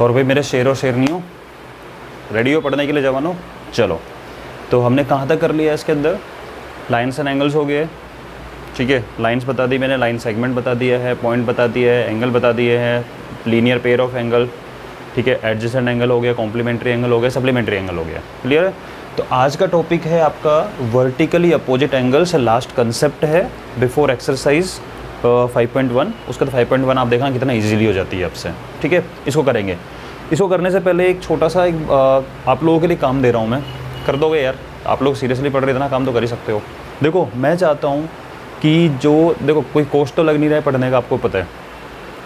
और भाई मेरे शेर और शेरनियों, रेडी हो पढ़ने के लिए जवानों? चलो, तो हमने कहाँ तक कर लिया है इसके अंदर? लाइन्स एंड एंगल्स हो गए, ठीक है। लाइन्स बता दी मैंने, लाइन सेगमेंट बता दिया है, पॉइंट बता दिया है, एंगल बता दिए हैं, लीनियर पेयर ऑफ एंगल, ठीक है। एडजेसेंट एंगल हो गया, कॉम्प्लीमेंट्री एंगल हो गया, सप्लीमेंट्री एंगल हो गया। क्लियर है? तो आज का टॉपिक है आपका vertically opposite angles, last concept है बिफोर एक्सरसाइज 5.1। उसका तो 5.1 आप देखना कितना इजीली हो जाती है आपसे, ठीक है। इसको करेंगे। इसको करने से पहले एक छोटा सा आप लोगों के लिए काम दे रहा हूँ मैं, कर दोगे यार? आप लोग सीरियसली पढ़ रहे, इतना काम तो कर ही सकते हो। देखो, मैं चाहता हूँ कि देखो कोई कॉस्ट तो लग नहीं रहा है पढ़ने का, आपको पता है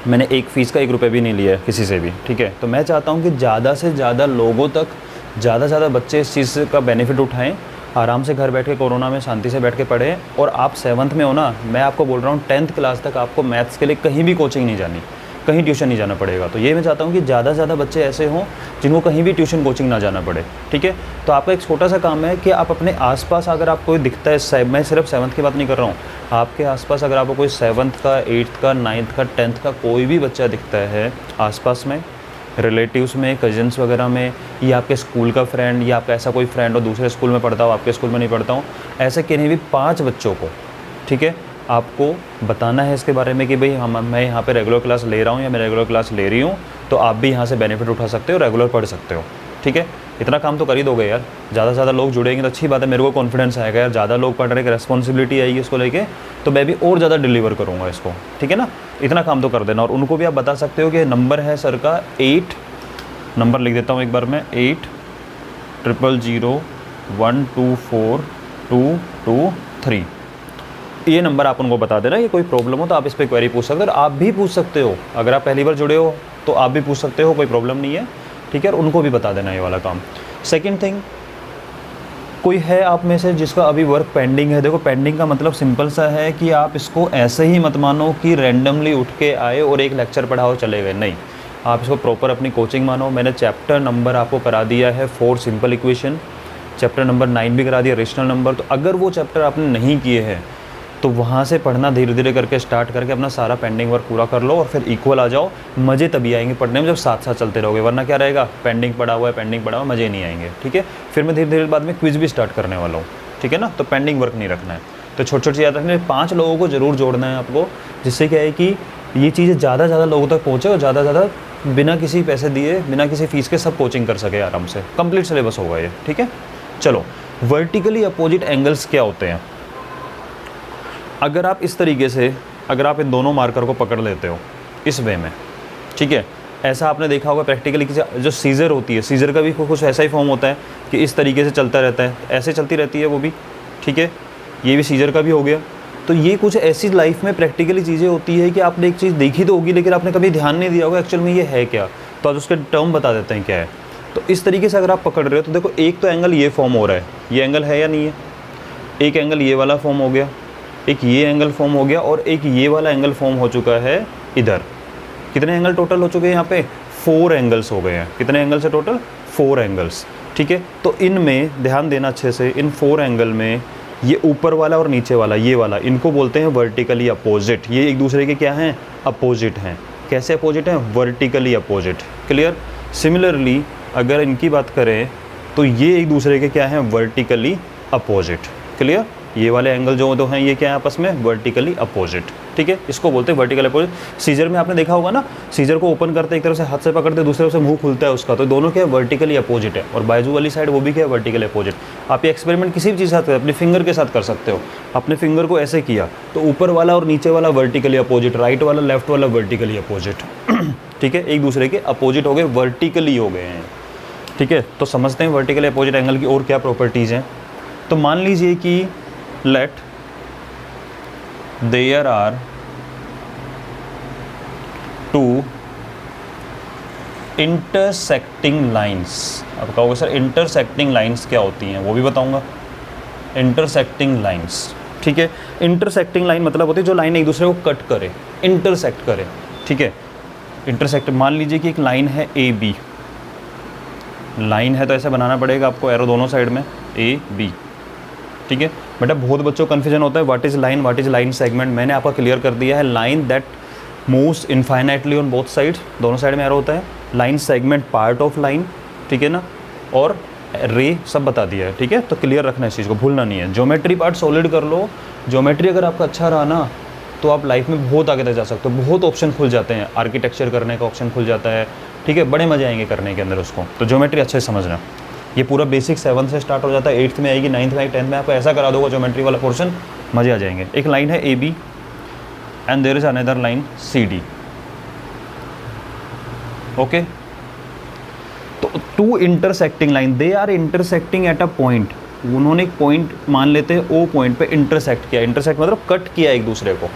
मैंने एक फ़ीस का 1 रुपये भी नहीं लिया है किसी से भी, ठीक है। तो मैं चाहता हूँ कि ज़्यादा से ज़्यादा लोगों तक, ज़्यादा से ज़्यादा बच्चे इस चीज़ का बेनिफिट उठाएं, आराम से घर बैठ के कोरोना में शांति से बैठ के पढ़ें। और आप 7th में हो ना, मैं आपको बोल रहा हूँ 10th क्लास तक आपको मैथ्स के लिए कहीं भी कोचिंग नहीं जानी, कहीं ट्यूशन नहीं जाना पड़ेगा। तो ये मैं चाहता हूँ कि ज़्यादा से ज़्यादा बच्चे ऐसे हों जिनको कहीं भी ट्यूशन कोचिंग ना जाना पड़े, ठीक है। तो आपका एक छोटा सा काम है कि आप अपने आसपास अगर आप कोई दिखता है, मैं सिर्फ 7th की बात नहीं कर रहा हूँ, आपके आसपास अगर आपको कोई 7th का, 8th का, 9th का, 10th का कोई भी बच्चा दिखता है आसपास में, रिलेटिव्स में, कज़न्स वगैरह में, या आपके स्कूल का फ्रेंड, या आपका ऐसा कोई फ्रेंड हो दूसरे स्कूल में पढ़ता हो, आपके स्कूल में नहीं पढ़ता हूँ, ऐसे किन्हीं भी 5 बच्चों को, ठीक है, आपको बताना है इसके बारे में कि भाई मैं यहाँ पे रेगुलर क्लास ले रहा हूँ या मैं रेगुलर क्लास ले रही हूँ, तो आप भी यहाँ से बेनिफिट उठा सकते हो, रेगुलर पढ़ सकते हो, ठीक है। इतना काम तो कर ही दोगे यार। ज़्यादा से ज़्यादा लोग जुड़ेंगे तो अच्छी बात है, मेरे को कॉन्फिडेंस आएगा यार, ज़्यादा लोग पढ़ रहे हैं, रेस्पॉन्सिबिलिटी आएगी इसको लेके, तो मैं भी और ज़्यादा डिलीवर करूँगा इसको, ठीक है ना। इतना काम तो कर देना। और उनको भी आप बता सकते हो कि नंबर है सर का 8, नंबर लिख देता हूँ एक बार मैं, 80001242223। ये नंबर आप उनको बता देना। ये कोई प्रॉब्लम हो तो आप इस पर क्वेरी पूछ सकते हो, और आप भी पूछ सकते हो। अगर आप पहली बार जुड़े हो तो आप भी पूछ सकते हो, कोई प्रॉब्लम नहीं है, ठीक है। और उनको भी बता देना ये वाला काम। सेकंड थिंग, कोई है आप में से जिसका अभी वर्क पेंडिंग है? देखो, पेंडिंग का मतलब सिंपल सा है कि आप इसको ऐसे ही मत मानो कि रैंडमली उठ के आए और एक लेक्चर पढ़ाओ चले गए, नहीं। आप इसको प्रॉपर अपनी कोचिंग मानो। मैंने चैप्टर नंबर आपको करा दिया है 4 सिंपल इक्वेशन, चैप्टर नंबर 9 भी करा दिया, रेशनल नंबर। तो अगर वो चैप्टर आपने नहीं किए हैं तो वहाँ से पढ़ना धीरे धीरे करके स्टार्ट करके अपना सारा पेंडिंग वर्क पूरा कर लो, और फिर इक्वल आ जाओ। मज़े तभी आएंगे पढ़ने में जब साथ साथ चलते रहोगे, वरना क्या रहेगा, पेंडिंग पड़ा हुआ है, पेंडिंग पड़ा हुआ, मज़े नहीं आएंगे, ठीक है। फिर मैं धीरे धीरे बाद में क्विज़ भी स्टार्ट करने वाला हूँ, ठीक है ना। तो पेंडिंग वर्क नहीं रखना है, तो छोटी छोटी याद रखना है। 5 लोगों को ज़रूर जोड़ना है आपको, जिससे क्या है कि ये चीज़ें ज़्यादा से ज़्यादा लोगों तक पहुँचे और ज़्यादा से ज़्यादा बिना किसी पैसे दिए, बिना किसी फ़ीस के सब कोचिंग कर सके आराम से। कंप्लीट सिलेबस होगा ये, ठीक है। चलो, वर्टिकली अपोजिट एंगल्स क्या होते हैं? अगर आप इस तरीके से, अगर आप इन दोनों मार्कर को पकड़ लेते हो इस वे में, ठीक है, ऐसा आपने देखा होगा प्रैक्टिकली कि जो सीज़र होती है, सीज़र का भी कुछ ऐसा ही फॉर्म होता है कि इस तरीके से चलता रहता है, ऐसे चलती रहती है वो भी, ठीक है। ये भी सीज़र का भी हो गया। तो ये कुछ ऐसी लाइफ में प्रैक्टिकली चीज़ें होती है कि आपने एक चीज़ देखी तो होगी, लेकिन आपने कभी ध्यान नहीं दिया होगा एक्चुअल में ये है क्या। तो आज उसके टर्म बता देते हैं क्या है। तो इस तरीके से अगर आप पकड़ रहे हो तो देखो, एक तो एंगल ये फॉर्म हो रहा है, ये एंगल है या नहीं है, एक एंगल ये वाला फॉर्म हो गया, एक ये एंगल फॉर्म हो गया, और एक ये वाला एंगल फॉर्म हो चुका है इधर। कितने एंगल टोटल हो चुके हैं यहाँ पे? 4 एंगल्स हो गए हैं। कितने एंगल्स है टोटल? 4 एंगल्स, ठीक है। तो इनमें ध्यान देना अच्छे से, इन 4 एंगल में ये ऊपर वाला और नीचे वाला, ये वाला, इनको बोलते हैं वर्टिकली अपोजिट। ये एक दूसरे के क्या हैं? अपोजिट हैं। कैसे अपोजिट हैं? Vertically opposite. क्लियर? सिमिलरली अगर इनकी बात करें तो ये एक दूसरे के क्या हैं? Vertically opposite. क्लियर? ये वाले एंगल जो तो हैं ये क्या है आपस में? वर्टिकली अपोजिट, ठीक है। इसको बोलते हैं वर्टिकली अपोजिट। सीजर में आपने देखा होगा ना, सीजर को ओपन करते एक तरफ से हाथ से पकड़ते, दूसरे तरफ से मुंह खुलता है उसका, तो दोनों क्या है? वर्टिकली अपोजिट है। और बाजू वाली साइड वो भी क्या है? Vertically opposite. आप ये एक्सपेरिमेंट किसी भी चीज़ के साथ अपने फिंगर के साथ कर सकते हो। अपने फिंगर को ऐसे किया तो ऊपर वाला और नीचे वाला वर्टिकली अपोजिट, राइट वाला लेफ्ट वाला वर्टिकली अपोजिट, ठीक है। एक दूसरे के अपोजिट हो गए, वर्टिकली हो गए हैं, ठीक है। तो समझते हैं वर्टिकली अपोजिट एंगल की और क्या प्रॉपर्टीज़ हैं। तो मान लीजिए कि let there are 2 intersecting lines। अब कहोगे सर इंटरसेक्टिंग लाइंस क्या होती हैं? वो भी बताऊंगा। इंटरसेक्टिंग लाइंस, ठीक है। इंटरसेक्टिंग लाइन मतलब होती है जो लाइन एक दूसरे को कट करे, इंटरसेक्ट करे, ठीक है। इंटरसेक्ट, मान लीजिए कि एक लाइन है ए बी, लाइन है तो ऐसे बनाना पड़ेगा आपको, एरो दोनों साइड में, ए बी, ठीक है। बेटा बहुत बच्चों को कन्फ्यूजन होता है what is line, what is line segment. मैंने आपका क्लियर कर दिया है, line that moves infinitely on both sides, दोनों साइड में एरो होता है, line segment part of line, ठीक है ना, और रे सब बता दिया है, ठीक है। तो क्लियर रखना है इस चीज़ को, भूलना नहीं है। ज्योमेट्री पार्ट सॉलिड कर लो, ज्योमेट्री अगर आपका अच्छा रहा ना तो आप लाइफ में बहुत आगे तक जा सकते हो, बहुत ऑप्शन खुल जाते हैं, आर्किटेक्चर करने का ऑप्शन खुल जाता है, ठीक है, बड़े मजे आएंगे करने के अंदर उसको। तो ज्योमेट्री अच्छे से समझना, ये पूरा बेसिक 7 से स्टार्ट हो जाता है, 8th में आएगी, 9th में आएगी, 10th में आपको ऐसा करा दोगे ज्योमेट्री वाला पोर्शन, मजे आ जाएंगे। एक लाइन है AB and there is another line CD, okay. तो two intersecting line, they are intersecting at a point, उन्होंने एक पॉइंट मान लेते हैं, ओ पॉइंट पे इंटरसेक्ट किया, इंटरसेक्ट मतलब कट किया एक दूसरे को,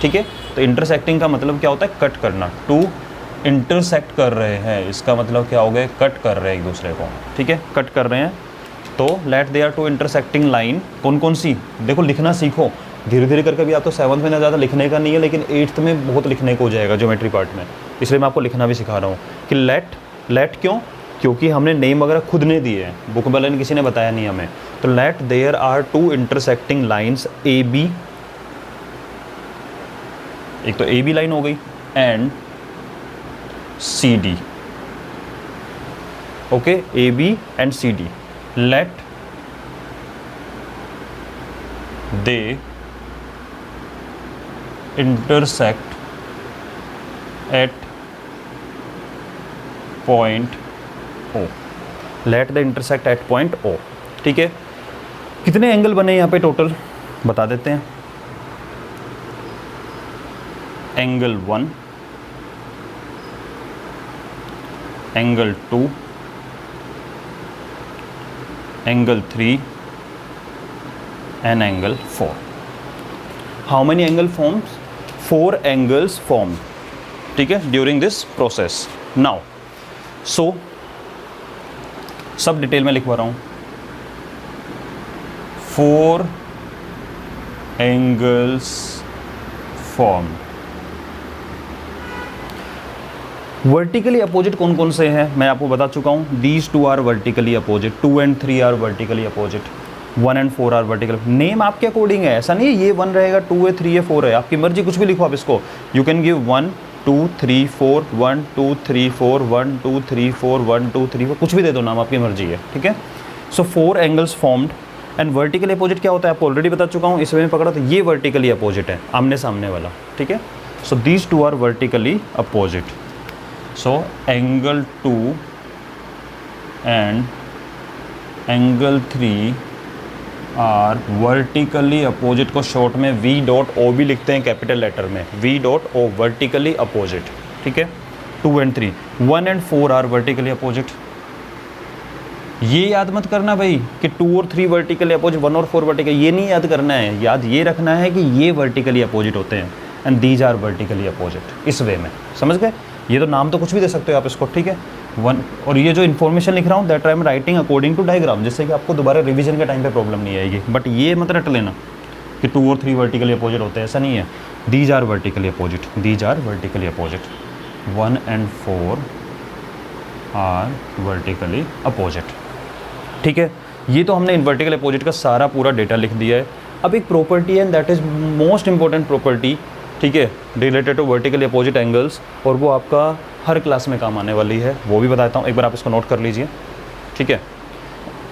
ठीक है। तो इंटरसेक्टिंग का मतलब क्या होता है, कट करना। टू इंटरसेक्ट कर रहे हैं, इसका मतलब क्या हो गया, कट कर रहे हैं एक दूसरे को, ठीक है, कट कर रहे हैं। तो let they are two intersecting line, कौन कौन सी, देखो लिखना सीखो धीरे धीरे करके। भी आप तो 7th में ना ज़्यादा लिखने का नहीं है, लेकिन 8th में बहुत लिखने को हो जाएगा ज्योमेट्री पार्ट में, इसलिए मैं आपको लिखना भी सिखा रहा हूँ कि लेट क्यों, क्योंकि हमने नेम वगैरह खुद ने दिए हैं, बुक वाले ने किसी ने बताया नहीं हमें। तो let there are two intersecting lines AB, एक तो AB लाइन हो गई, and CD, okay, AB and CD, let they intersect at point O, let the intersect at point O, ठीक है। कितने एंगल बने यहाँ पे टोटल बता देते हैं। Angle 1, angle 2, angle 3 and angle 4। How many angle forms, 4 angles form, ठीक है, during this process. Now so सब डिटेल में लिखवा रहा हूँ। 4 एंगल्स फॉर्म, वर्टिकली अपोजिट कौन कौन से हैं मैं आपको बता चुका हूँ। These 2 are vertically opposite, 2 and 3 are vertically opposite, 1 and 4 are vertical. Name आपके अकॉर्डिंग है, ऐसा नहीं है ये 1 रहेगा, 2 है, 3 है, 4 है, आपकी मर्जी, कुछ भी लिखो आप इसको। यू कैन गिव 1 2 3 4, 1 2 3 4, 1 2 3 4, 1 2 3 4, कुछ भी दे दो नाम, आपकी मर्जी है, ठीक है। सो 4 angles formed. And vertically opposite क्या होता है आपको ऑलरेडी बता चुका हूँ, इसमें पकड़ा, तो ये वर्टिकली अपोजिट है, आमने सामने वाला, ठीक है। So these 2 are vertically opposite. So angle 2 and angle 3 are vertically opposite, को शॉर्ट में V.O भी लिखते हैं कैपिटल लेटर में, V.O, वर्टिकली अपोजिट, ठीक है। 2 and 3, 1 and 4 are vertically opposite. ये याद मत करना भाई कि 2 और 3 वर्टिकली अपोजिट, 1 और 4 वर्टिकल, ये नहीं याद करना है, याद ये रखना है कि ये वर्टिकली अपोजिट होते हैं and these are vertically opposite, इस वे में, समझ गए। ये तो नाम तो कुछ भी दे सकते हो आप इसको, ठीक है। 1, और ये जो इन्फॉर्मेशन लिख रहा हूँ that I am writing according to diagram, जिससे कि आपको दोबारा रिवीजन के टाइम पे प्रॉब्लम नहीं आएगी। बट ये मत रट लेना कि 2 और 3 वर्टिकली अपोजिट होते हैं, ऐसा नहीं है। These are vertically opposite, these are vertically opposite, 1 and 4 are vertically opposite, ठीक है। ये तो हमने वर्टिकल अपोजिट का सारा पूरा डेटा लिख दिया है। अब एक प्रॉपर्टी है, that is most important property, ठीक है, related to vertically opposite angles, और वो आपका हर क्लास में काम आने वाली है, वो भी बताता हूँ, एक बार आप इसको नोट कर लीजिए, ठीक है।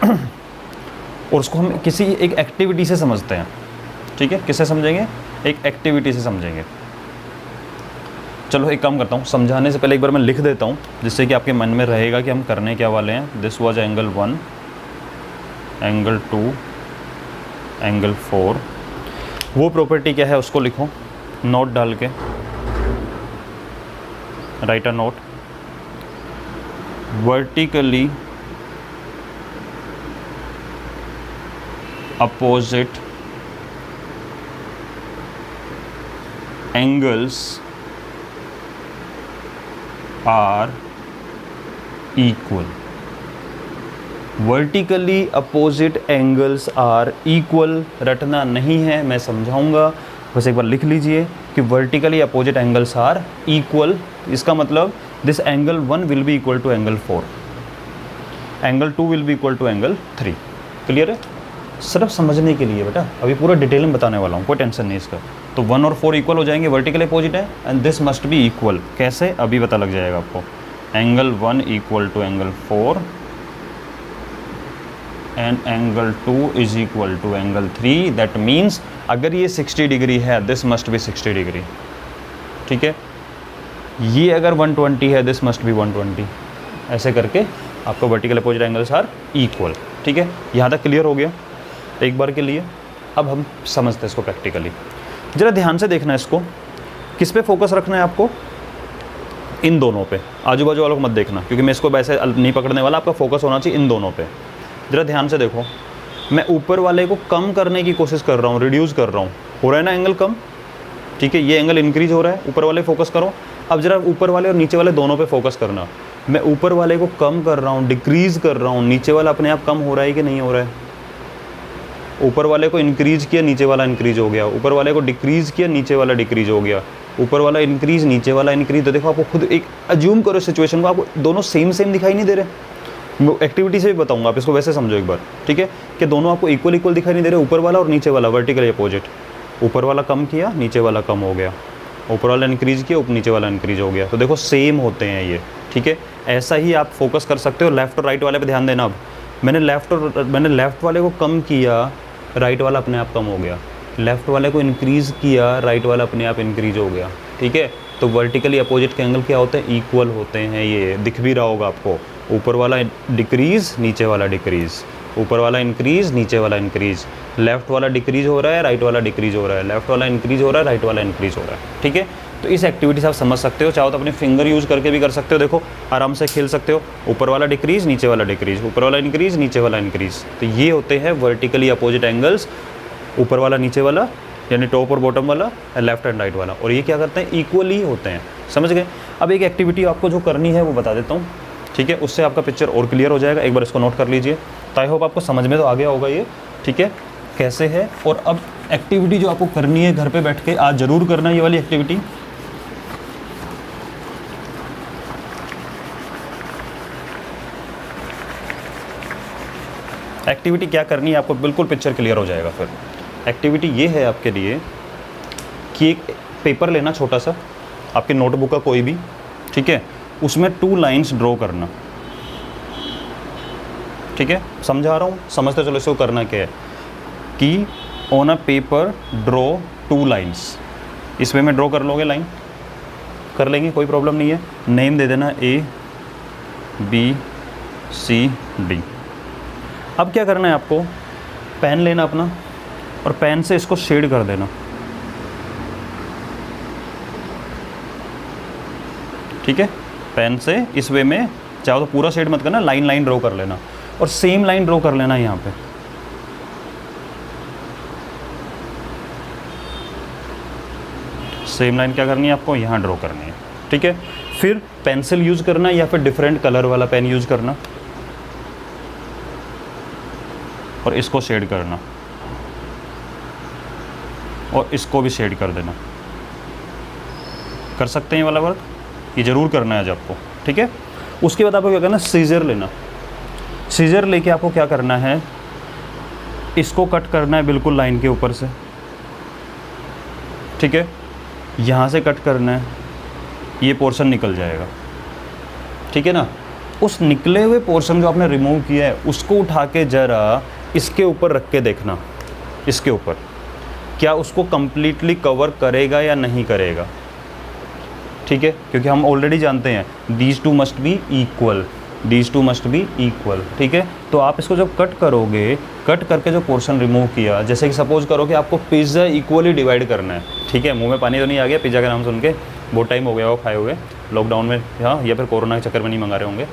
और उसको हम किसी एक एक्टिविटी से समझते हैं, ठीक है। किससे समझेंगे, एक एक्टिविटी से समझेंगे। चलो एक काम करता हूँ, समझाने से पहले एक बार मैं लिख देता हूँ, जिससे कि आपके मन में रहेगा कि हम करने क्या वाले हैं। This was angle 1, angle 2, angle 4। वो प्रॉपर्टी क्या है उसको लिखो, नोट डाल के, write a note. Vertically opposite angles are equal. Vertically opposite angles are equal रटना नहीं है, मैं समझाऊंगा, बस एक बार लिख लीजिए कि vertically opposite angles are equal. इसका मतलब this angle 1 will be equal to angle 4, angle 2 will be equal to angle 3। Clear है, सिर्फ समझने के लिए बेटा, अभी पूरा डिटेल में बताने वाला हूँ, कोई टेंशन नहीं इसका। तो 1 और 4 इक्वल हो जाएंगे, वर्टिकली अपोजिट है, and this must be equal. कैसे, अभी पता लग जाएगा आपको। Angle 1 equal to angle 4 and angle 2 is equal to angle 3। That means अगर ये 60 डिग्री है, दिस मस्ट बी 60 डिग्री। ठीक है, ये अगर 120 है, दिस मस्ट बी 120। ऐसे करके आपको vertical opposite angles are equal. ठीक है, यहाँ तक क्लियर हो गया एक बार के लिए। अब हम समझते हैं इसको प्रैक्टिकली। ज़रा ध्यान से देखना है इसको, किस पे फोकस रखना है आपको, इन दोनों पे, आजू बाजू वालों को मत देखना, क्योंकि मैं इसको वैसे नहीं पकड़ने वाला। आपका फोकस होना चाहिए इन दोनों पे। ज़रा ध्यान से देखो, मैं ऊपर वाले को कम करने की कोशिश कर रहा हूँ, रिड्यूस कर रहा हूँ, हो रहा है ना एंगल कम। ठीक है, ये एंगल इंक्रीज हो रहा है, ऊपर वाले फोकस करो। अब ज़रा ऊपर वाले और नीचे वाले दोनों पे फोकस करना। मैं ऊपर वाले को कम कर रहा हूँ, डिक्रीज कर रहा हूँ, नीचे वाला अपने आप कम हो रहा है कि नहीं हो रहा है। ऊपर वाले को इंक्रीज किया, नीचे वाला इंक्रीज हो गया। ऊपर वाले को डिक्रीज किया, नीचे वाला डिक्रीज हो गया। ऊपर वाला इंक्रीज, नीचे वाला इंक्रीज। तो देखो, आपको खुद एक अज्यूम करो सिचुएशन को, आपको दोनों सेम दिखाई नहीं दे रहे। मैं एक्टिविटी से भी बताऊंगा, आप इसको वैसे समझो एक बार। ठीक है, कि दोनों आपको इक्वल दिखाई नहीं दे रहे, ऊपर वाला और नीचे वाला वर्टिकली अपोजिट। ऊपर वाला कम किया, नीचे वाला कम हो गया। ऊपर वाला इंक्रीज किया, नीचे वाला इंक्रीज हो गया। तो देखो सेम होते हैं ये। ठीक है, ऐसा ही आप फोकस कर सकते हो। लेफ्ट और राइट वाले पे ध्यान देना। अब मैंने लेफ्ट वाले को कम किया, राइट वाला अपने आप कम हो गया। लेफ्ट वाले को इंक्रीज़ किया, राइट वाला अपने आप इंक्रीज हो गया। ठीक है, तो वर्टिकली अपोजिट के एंगल क्या होते हैं, इक्वल होते हैं। ये दिख भी रहा होगा आपको, ऊपर वाला डिक्रीज़, नीचे वाला डिक्रीज़। ऊपर वाला इंक्रीज़, नीचे वाला इंक्रीज़। लेफ्ट वाला डिक्रीज़ हो रहा है, राइट वाला डिक्रीज़ हो रहा है। लेफ्ट वाला इंक्रीज़ हो रहा है, राइट वाला इंक्रीज़ हो रहा है। ठीक है, तो इस एक्टिविटी से आप समझ सकते हो। चाहो तो अपने फिंगर यूज़ करके भी कर सकते हो। देखो, आराम से खेल सकते हो। ऊपर वाला डिक्रीज़, नीचे वाला डिक्रीज़। ऊपर वाला इंक्रीज़, नीचे वाला इंक्रीज़। तो ये होते हैं वर्टिकली अपोजिट एंगल्स, ऊपर वाला नीचे वाला, यानी टॉप और बॉटम वाला, लेफ्ट एंड राइट वाला। और ये क्या करते हैं, इक्वली होते हैं। समझ गए। अब एक एक्टिविटी आपको जो करनी है वो बता देता हूँ। ठीक है, उससे आपका पिक्चर और क्लियर हो जाएगा। एक बार इसको नोट कर लीजिए। तो आई होप आपको समझ में तो आ गया होगा ये। ठीक है, कैसे है। और अब एक्टिविटी जो आपको करनी है घर पे बैठ के, आज ज़रूर करना ये वाली एक्टिविटी। एक्टिविटी क्या करनी है आपको, बिल्कुल पिक्चर क्लियर हो जाएगा फिर। एक्टिविटी ये है आपके लिए कि एक पेपर लेना छोटा सा, आपके नोटबुक का कोई भी। ठीक है, उसमें 2 लाइन्स ड्रॉ करना। ठीक है, समझा रहा हूँ, समझते चलो इसको करना क्या है कि on a paper draw 2 lines. इस वे में ड्रॉ कर लोगे, लाइन कर लेंगे, कोई प्रॉब्लम नहीं है। नेम दे देना ABCD। अब क्या करना है आपको, पेन लेना अपना और पेन से इसको शेड कर देना। ठीक है, पेन से इस वे में, चाहो तो पूरा शेड मत करना, लाइन लाइन ड्रॉ कर लेना। और सेम लाइन ड्रॉ कर लेना यहाँ पे। सेम लाइन क्या करनी है आपको, यहाँ ड्रॉ करनी है। ठीक है, फिर पेंसिल यूज़ करना या फिर डिफरेंट कलर वाला पेन यूज़ करना और इसको शेड करना और इसको भी शेड कर देना। कर सकते हैं ये वाला वर्क, ये ज़रूर करना है आज आपको। ठीक है, उसके बाद आपको क्या करना, सीजर लेना। सीजर लेके आपको क्या करना है, इसको कट करना है बिल्कुल लाइन के ऊपर से। ठीक है, यहाँ से कट करना है, ये पोर्शन निकल जाएगा। ठीक है ना, उस निकले हुए पोर्शन जो आपने रिमूव किया है उसको उठा के ज़रा इसके ऊपर रख के देखना, इसके ऊपर क्या उसको कंप्लीटली कवर करेगा या नहीं करेगा। ठीक है, क्योंकि हम ऑलरेडी जानते हैं these two must be equal, these two must be equal. ठीक है, तो आप इसको जब कट करोगे, कट करके जो पोर्शन रिमूव किया, जैसे कि सपोज करो कि आपको पिज़्ज़ा इक्वली डिवाइड करना है। ठीक है, मुंह में पानी तो नहीं आ गया पिज़्ज़ा का नाम सुन के, बहुत टाइम हो गया वो खाए हुए, लॉकडाउन में, हाँ, या फिर कोरोना के चक्कर में नहीं मंगा रहे होंगे।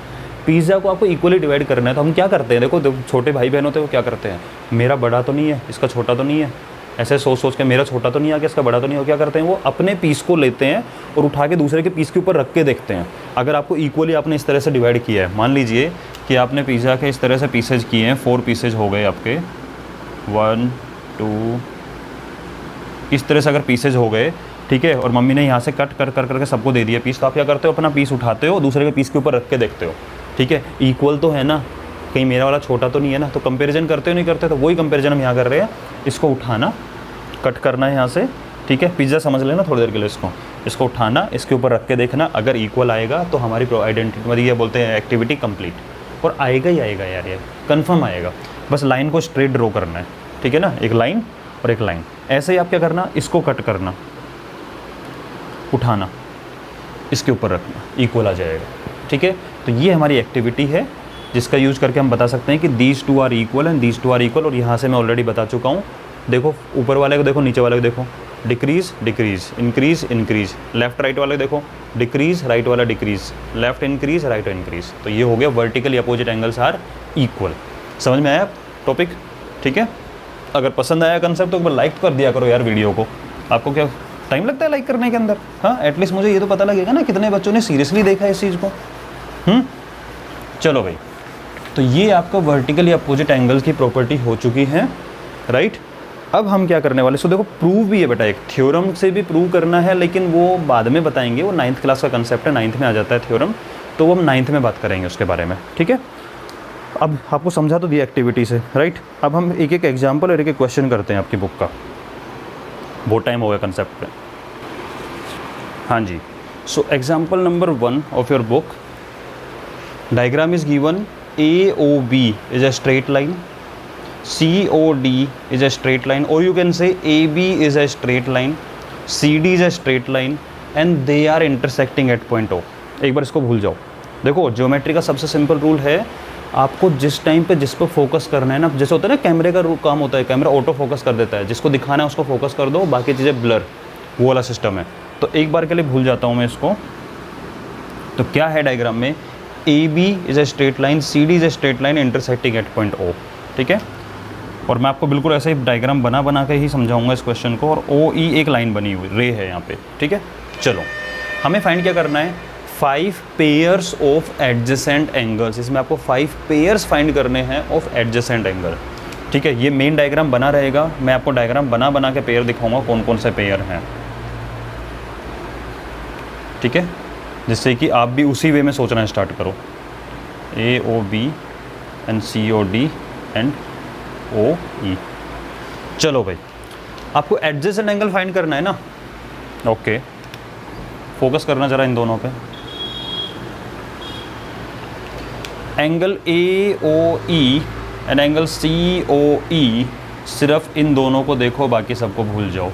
पिज़्ज़ा को आपको इक्वली डिवाइड करना है, तो हम क्या करते हैं, देखो छोटे भाई बहन होते हैं वो क्या करते हैं, मेरा बड़ा तो नहीं है, इसका छोटा तो नहीं है, ऐसे सोच सोच के मेरा छोटा तो नहीं आ गया, इसका बड़ा तो नहीं हो, क्या करते हैं वो अपने पीस को लेते हैं और उठा के दूसरे के पीस के ऊपर रख के देखते हैं। अगर आपको इक्वली आपने इस तरह से डिवाइड किया है, मान लीजिए कि आपने पिज़्ज़ा के इस तरह से पीसेज किए हैं, 4 पीसेज हो गए आपके, 1 2, इस तरह से अगर पीसेज हो गए। ठीक है, और मम्मी ने यहाँ से कट कर कर करके सबको दे दिया पीस, तो आप क्या करते हो, अपना पीस उठाते हो, दूसरे के पीस के ऊपर रख के देखते हो। ठीक है, इक्वल तो है ना, कहीं मेरा वाला छोटा तो नहीं है ना, तो कंपैरिजन करते हो नहीं करते, तो वही कंपैरिजन हम यहाँ कर रहे हैं। इसको उठाना, कट करना है यहाँ से ठीक है, पिज्ज़ा समझ लेना थोड़ी देर के लिए, इसको उठाना, इसके ऊपर रख के देखना, अगर इक्वल आएगा तो हमारी आइडेंटिटी मतलब ये बोलते हैं एक्टिविटी कंप्लीट, और आएगा ही आएगा यार, ये कंफर्म आएगा। बस लाइन को स्ट्रेट ड्रॉ करना है, ठीक है ना, एक लाइन और एक लाइन। ऐसे ही आप क्या करना, इसको कट करना, उठाना, इसके ऊपर रखना, इक्वल आ जाएगा, ठीक है। तो ये हमारी एक्टिविटी है जिसका यूज करके हम बता सकते हैं कि these two are equal and these two are equal. और यहाँ से मैं ऑलरेडी बता चुका हूँ, देखो ऊपर वाले को देखो, नीचे वाले को देखो, decrease decrease, increase increase, left right वाले को देखो, डिक्रीज राइट वाला decrease, left increase right increase. तो ये हो गया vertically opposite angles are equal. समझ में आया टॉपिक, ठीक है। अगर पसंद आया कंसेप्ट तो एक बार लाइक कर दिया करो यार वीडियो को। आपको क्या टाइम लगता है लाइक करने के अंदर? हाँ, एटलीस्ट मुझे ये तो पता लगेगा ना कितने बच्चों ने सीरियसली देखा है इस चीज़ को। चलो भाई, तो ये आपका वर्टिकली अपोजिट एंगल की प्रॉपर्टी हो चुकी है, राइट। अब हम क्या करने वाले, सो देखो प्रूव भी है बेटा, एक थ्योरम से भी प्रूव करना है, लेकिन वो बाद में बताएंगे, वो 9th क्लास का कंसेप्ट है, 9th में आ जाता है थ्योरम, तो वो हम 9th में बात करेंगे उसके बारे में, ठीक है। अब आपको समझा तो दिया एक्टिविटी से, राइट। अब हम एक एक एग्जाम्पल और एक एक क्वेश्चन करते हैं आपकी बुक का, बहुत टाइम हो गया कंसेप्ट पे। हाँ जी, so example number 1 of your book, diagram is given, AOB is a straight line, COD is a straight line, or you can say AB is a straight line, CD is a straight line, and they are intersecting at point O। एक बार इसको भूल जाओ। देखो geometry का सबसे simple rule है, आपको जिस टाइम पे जिस पर फोकस करना है ना, जैसे होता है ना कैमरे का काम होता है, कैमरा ऑटो फोकस कर देता है, जिसको दिखाना है उसको फोकस कर दो, बाकी चीज़ें ब्लर, वो वाला सिस्टम है। तो एक बार के लिए भूल जाता हूँ मैं इसको। तो क्या है डायग्राम में, AB is a straight line, CD is a straight line intersecting at point O, ठीक है। और मैं आपको बिल्कुल ऐसे ही डायग्राम बना के ही समझाऊंगा इस क्वेश्चन को, और OE एक लाइन बनी हुई रे है यहाँ पे, ठीक है। चलो हमें फाइंड क्या करना है, 5 पेयर्स ऑफ एडजेसेंट एंगल्स। इसमें आपको 5 पेयर्स फाइंड करने हैं ऑफ एडजेसेंट एंगल, ठीक है। ये मेन डायग्राम बना रहेगा, मैं आपको डायग्राम बना के पेयर दिखाऊंगा कौन कौन से पेयर हैं, ठीक है, जिससे कि आप भी उसी वे में सोचना स्टार्ट करो। AOB and COD and OE। चलो भाई, आपको एडजेसेंट एंगल फाइंड करना है ना, ओके। फोकस करना जरा इन दोनों पे। Angle AOE and angle COE, सिर्फ इन दोनों को देखो, बाकी सबको भूल जाओ,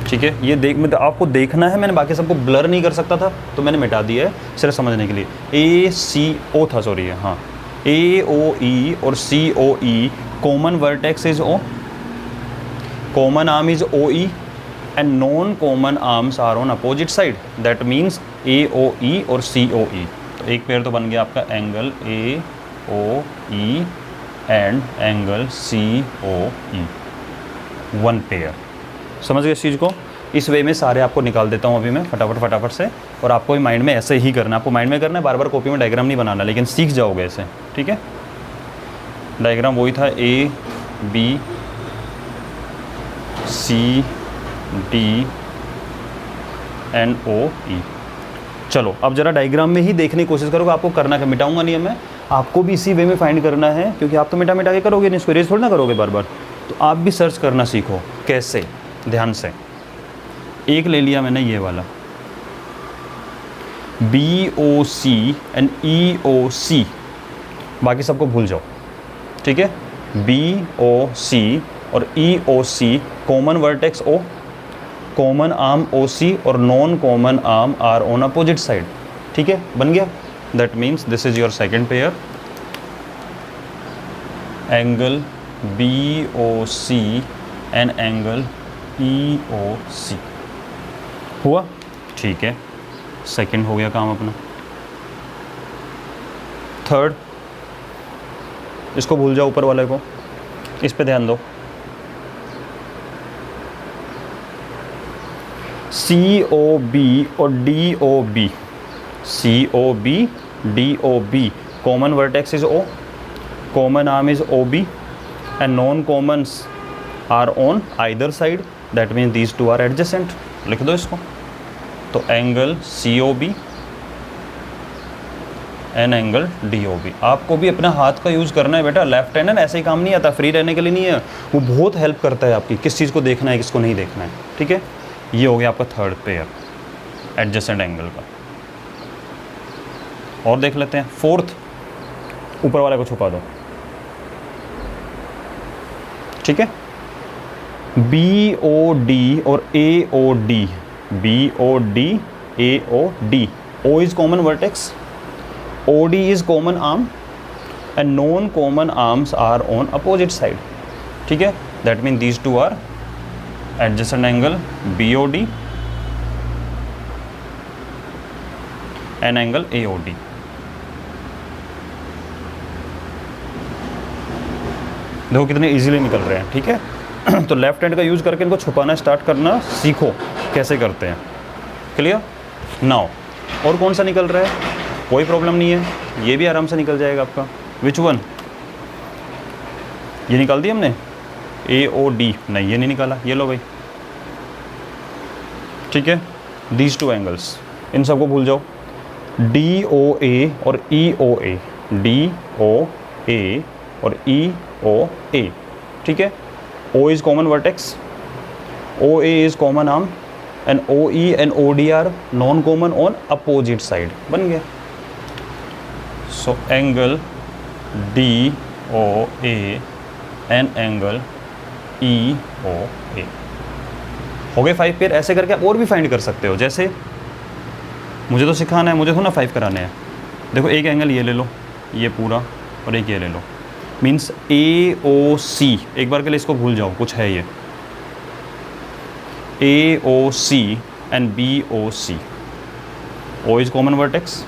ठीक है। ये मतलब आपको देखना है, मैंने बाकी सबको ब्लर नहीं कर सकता था तो मैंने मिटा दिया है सिर्फ समझने के लिए। ACO था, सॉरी है, हाँ, AOE और COE, common vertex is O, common arm is OE and non common arms are on opposite side, that means AOE और COE। तो एक पेयर तो बन गया आपका angle AOE and angle COE, 1 pair. समझ गए इस चीज़ को? इस वे में सारे आपको निकाल देता हूँ अभी मैं फटाफट से, और आपको माइंड में ऐसे ही करना है, आपको माइंड में करना है, बार बार कॉपी में डायग्राम नहीं बनाना, लेकिन सीख जाओगे ऐसे, ठीक है। डायग्राम वही था, AB CD एंड OE। चलो अब जरा डायग्राम में ही देखने की कोशिश करोगे, आपको करना क्या, मिटाऊंगा नहीं है मैं, आपको भी इसी वे में फाइंड करना है, क्योंकि आप तो मिटा के करोगे नहीं, इसको रेज थोड़ी ना करोगे बार बार। तो आप भी सर्च करना सीखो, कैसे, ध्यान से। एक ले लिया मैंने ये वाला, BOC एंड EOC, बाकी सबको भूल जाओ, ठीक है। BOC और EOC, common vertex O, common arm OC और non common arm are on opposite side, ठीक है, बन गया। That means this is your second pair, angle BOC and angle EOC हुआ, ठीक है। सेकंड हो गया काम अपना। थर्ड, इसको भूल जाओ, ऊपर वाले को, इस पे ध्यान दो। COB और DOB, COB DOB, common vertex is O, common arm is OB and non-commons are on either side, that means these two are adjacent। लिख दो इसको। तो angle COB and angle D O B. आपको भी अपना हाथ का यूज़ करना है बेटा, लेफ्ट हैंड ऐसे ही काम नहीं आता, फ्री रहने के लिए नहीं है, वो बहुत हेल्प करता है आपकी, किस चीज़ को देखना है किसको नहीं देखना है, ठीक है। ये हो गया आपका थर्ड पेयर एडजेसेंट एंगल का। और देख लेते हैं फोर्थ, ऊपर वाले को छुपा दो, ठीक है। बी ओ डी और A O D, B O D A O D, O is common vertex, O D is common arm and non common arms are on opposite side, ठीक है। That mean these two are adjacent angle B O D and angle A O D. देखो कितने easily निकल रहे हैं, ठीक है। तो लेफ्ट हैंड का यूज़ करके इनको छुपाना स्टार्ट करना सीखो कैसे करते हैं, क्लियर। नाउ और कौन सा निकल रहा है, कोई प्रॉब्लम नहीं है, ये भी आराम से निकल जाएगा आपका। विच वन, ये निकाल दिया हमने, ए ओ डी, नहीं ये नहीं निकाला, ये लो भाई, ठीक है। दीज टू एंगल्स, इन सबको भूल जाओ, डी ओ ए और ई ओ ए, डी ओ ए और ई ओ ए, ठीक है। O is common vertex, O A is common arm and O E and O D are non common on opposite side, बन गया। So angle D O A and angle E O A हो गए 5 pair. ऐसे करके आप और भी find कर सकते हो, जैसे मुझे तो सिखाना है, मुझे तो ना 5 कराने हैं। देखो एक एंगल ये ले लो, ये पूरा, और एक ये ले लो, मीन्स ए ओ सी, एक बार के लिए इसको भूल जाओ, कुछ है ये A O C and B O C, O is common vertex,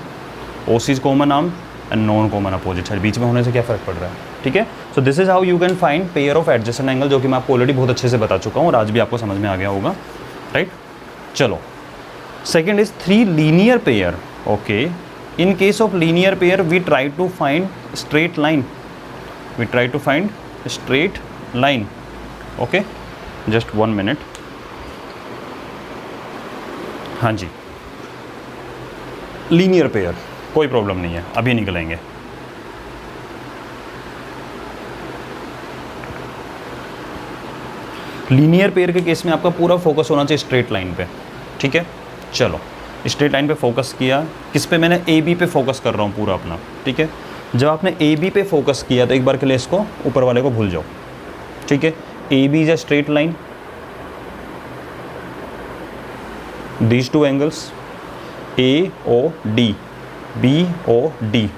O C is common arm and non common opposite side, बीच में होने से क्या फ़र्क पड़ रहा है, ठीक है। So this is how you can find pair of adjacent angle, जो कि मैं आपको ऑलरेडी बहुत अच्छे से बता चुका हूँ और आज भी आपको समझ में आ गया होगा, राइट। चलो second is 3 linear pair. Okay, in case of linear pair we try to find straight line, we try to find a straight line. Okay, just 1 minute. हाँ जी, लीनियर पेयर कोई प्रॉब्लम नहीं है, अभी निकलेंगे। लीनियर पेयर के case में आपका पूरा फोकस होना चाहिए स्ट्रेट लाइन पे, ठीक है। चलो स्ट्रेट लाइन पे फोकस किया, किस पे, मैंने ए बी पे फोकस कर रहा हूँ पूरा अपना, ठीक है। जब आपने ए बी पे फोकस किया तो एक बार के लिए इसको ऊपर वाले को भूल जाओ, ठीक है। A B is a straight line, these two angles A O D, B O D,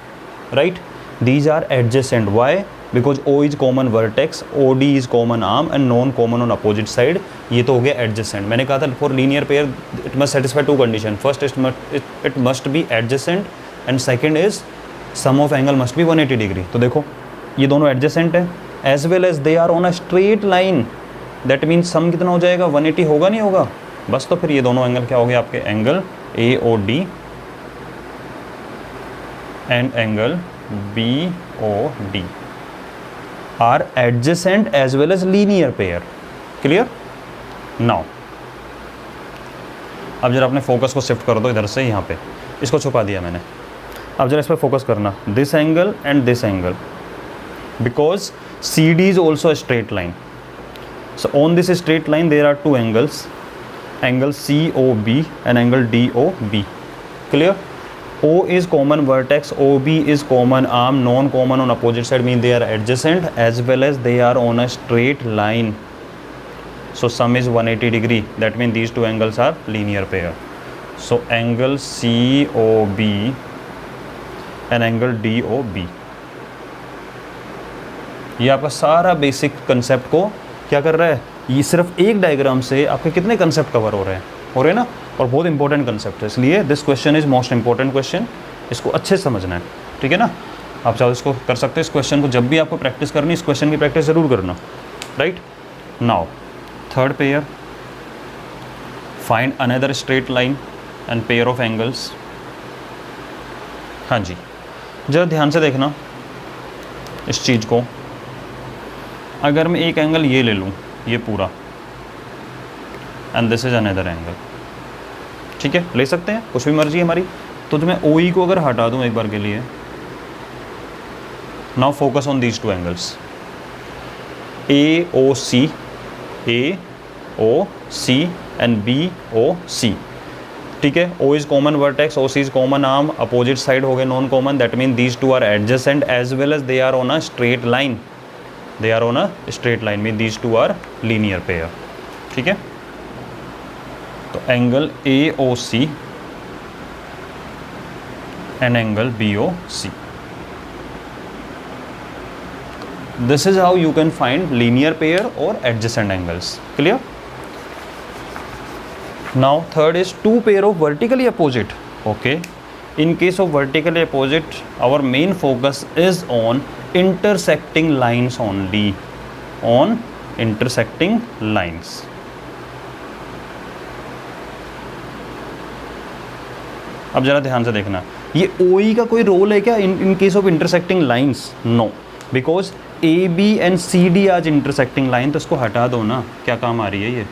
right, these are adjacent. Why? Because O is common vertex, O D is common arm and non common on opposite side. ये तो हो गया adjacent. मैंने कहा था for linear pair it must satisfy 2 condition, first it must be adjacent and second is sum of angle must be 180 degree. तो देखो ये दोनों एडजेसेंट है as well as they are on a straight line, that means sum कितना हो जाएगा, 180 होगा नहीं होगा, बस। तो फिर ये दोनों एंगल क्या हो गए आपके, angle A O D and angle B O D are adjacent as well as linear pair. Clear? Now अब जरा अपने फोकस को शिफ्ट कर दो इधर से, यहाँ पे इसको छुपा दिया मैंने। अब जरा इस पर फोकस करना, this angle and this angle, because C D is also a straight line. So on this straight line there are 2 angles, angle C O B and angle D O B. Clear? O is common vertex, OB is common arm, non common on opposite side, mean they are adjacent as well as they are on a straight line. So sum is 180 degree. That means these 2 angles are linear pair. So angle COB and angle DOB. ये आपका सारा basic concept को क्या कर रहा है, ये सिर्फ एक डायग्राम से आपके कितने कंसेप्ट कवर हो रहे हैं ना, और बहुत इंपॉर्टेंट कंसेप्ट है, इसलिए this question is most important question. इसको अच्छे से समझना है, ठीक है ना। आप चाहो इसको कर सकते हो, इस क्वेश्चन को जब भी आपको प्रैक्टिस करनी, इस क्वेश्चन की प्रैक्टिस ज़रूर करना, right. Now third pair, find another straight line and pair of angles. हाँ जी, जरा ध्यान से देखना इस चीज़ को। अगर मैं एक एंगल ये ले लूँ, ये पूरा, and this is another angle, ठीक है, ले सकते हैं, कुछ भी मर्जी है हमारी। तो मैं ओ ई को अगर हटा दूँ एक बार के लिए, now focus on these two angles AOC, AOC and BOC, ठीक है। O इज common vertex, OC is common arm, opposite side हो गए non common, that mean these two are adjacent as well as they are on a straight line, they are on a straight line, mean these two are linear pair, ठीक है। तो angle AOC and angle BOC, this is how you can find linear pair or adjacent angles. Clear? Now third is two pair of vertically opposite. Okay, in case of vertically opposite, our main focus is on intersecting lines only, on intersecting lines. अब जरा ध्यान से देखना, ये OE का कोई role है क्या in case of intersecting lines? No, because AB and CD आज इंटरसेक्टिंग लाइन, तो इसको हटा दो ना, क्या काम आ रही है ये,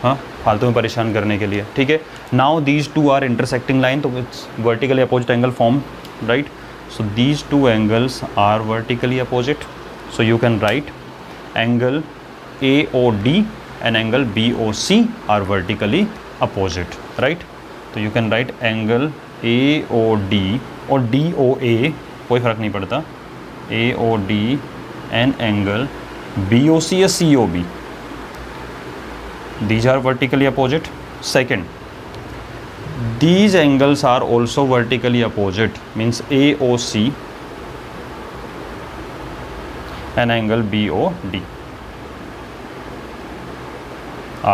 हाँ, फालतू में परेशान करने के लिए, ठीक है। Now these two are intersecting line, तो it's vertically opposite angle form, right. So these two angles are vertically opposite, so you can write angle AOD and angle BOC are vertically opposite, right. तो you can write angle AOD और DOA, कोई फ़र्क नहीं पड़ता, AOD and angle BOC या COB, these are vertically opposite. Second, these angles are also vertically opposite, means AOC and angle BOD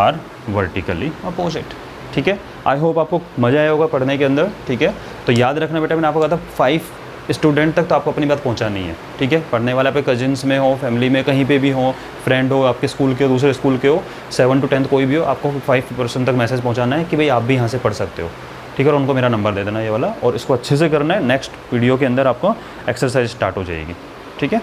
are vertically opposite, ठीक है। I hope आपको मज़ा आया होगा पढ़ने के अंदर, ठीक है। तो याद रखना बेटा, मैंने आपको कहा था 5 स्टूडेंट तक तो आपको अपनी बात पहुंचानी है, ठीक है। पढ़ने वाले आपके कजिन्स में हो, फैमिली में कहीं पे भी हो, फ्रेंड हो, आपके स्कूल के हो, दूसरे स्कूल के हो, 7 to 10 कोई भी हो, आपको 5% तक मैसेज पहुंचाना है कि भाई आप भी यहाँ से पढ़ सकते हो, ठीक है। और उनको मेरा नंबर दे देना ये वाला, और इसको अच्छे से करना है। नेक्स्ट वीडियो के अंदर आपको एक्सरसाइज स्टार्ट हो जाएगी, ठीक है।